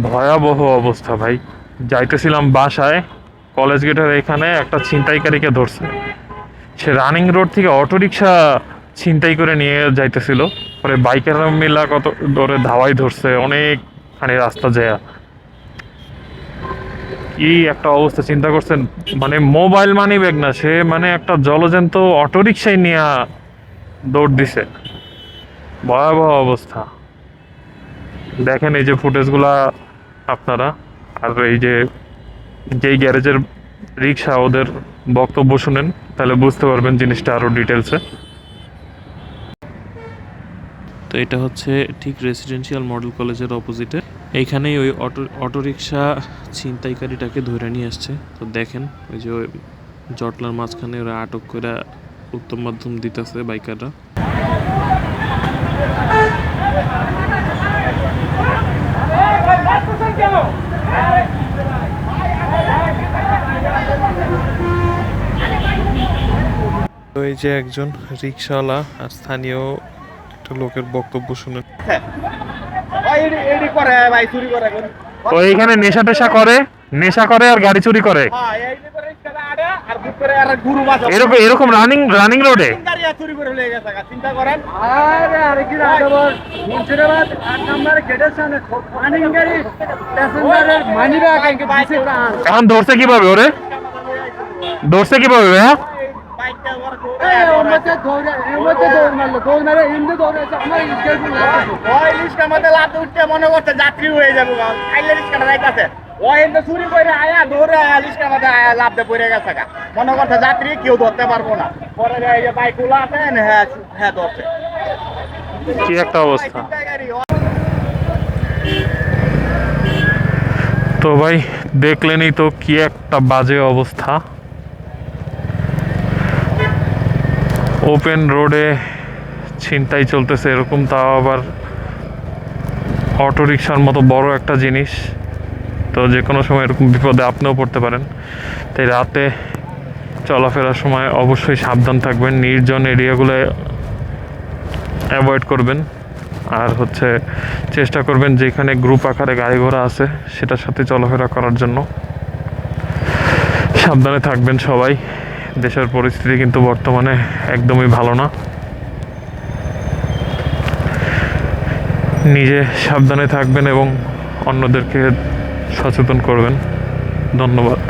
ভয়াবহ অবস্থা ভাই। যাইতেছিলাম বাসায়, কলেজ গেটের এখানে একটা ছিনতাইকারীকে ধরছে। সে রানিং রোড থেকে অটোরিকশা ছিনতাই করে নিয়ে যাইতেছিল। পরে বাইকের মিলা কত ধরে ধাওয়াই ধরছে, অনেকখানি রাস্তা যায়। কি একটা অবস্থা চিন্তা করছেন, মানে মোবাইল মানি ব্যাগ না, সে মানে একটা জলজন্ত অটোরিকশায় নিয়ে দৌড় দিছে। ভয়াবহ অবস্থা। দেখেন এই যে ফুটেজগুলা আপনারা, আর এই যে যেই গ্যারেজের রিক্সা, ওদের বক্তব্য শুনেন, তাহলে বুঝতে পারবেন জিনিসটা আরো ডিটেলসে। তো এটা হচ্ছে ঠিক রেসিডেন্সিয়াল মডেল কলেজের অপোজিটে। এইখানেই ওই অটোরিকশা ছিনতাইকারীটাকে ধরে নিয়ে আসছে। তো দেখেন ওই যে ওই জটলার মাঝখানে ওরা আটক করে উত্তম মাধ্যম দিতেছে বাইকাররা। তো এই যে একজন রিক্সাওয়ালা আর স্থানীয় একটা লোকের বক্তব্য শুনেন। তো এইখানে নেশা টেশা করে, নেশা করে আর গাড়ি চুরি করে, এরকম এরকম রানিং রানিং রোডে। এখন ধরছে কিভাবে ওরে, ধরছে কিভাবে ভাইয়া? মনে করছে যাত্রী হয়ে যাবো, চুরি করে আয়া ধরে রিক্সার মধ্যে লাভ দিয়ে পড়ে গেছে, মনে করছে যাত্রী কেউ ধরতে পারবো না। পরে বাইক গুলো আছে, হ্যাঁ হ্যাঁ ধরছে। কি একটা অবস্থা। তো ভাই দেখলেনই তো কি একটা বাজে অবস্থা। ওপেন রোডে ছিনতাই চলতেছে এরকম, তাও আবার অটোরিকশার মতো বড় একটা জিনিস। তো যে কোনো সময় এরকম বিপদে আপনিও পড়তে পারেন। তাই রাতে চলাফেরার সময় অবশ্যই সাবধান থাকবেন, নির্জন এরিয়াগুলো অ্যাভয়েড করবেন। আর হচ্ছে চেষ্টা করবেন যেখানে গ্রুপ আকারে গাড়ি ঘোড়া আছে সেটার সাথে চলাফেরা করার জন্য। সাবধানে থাকবেন সবাই। দেশের পরিস্থিতি কিন্তু বর্তমানে একদমই ভালো না। নিজে সাবধানে থাকবেন এবং অন্যদেরকে সচেতন করবেন। ধন্যবাদ।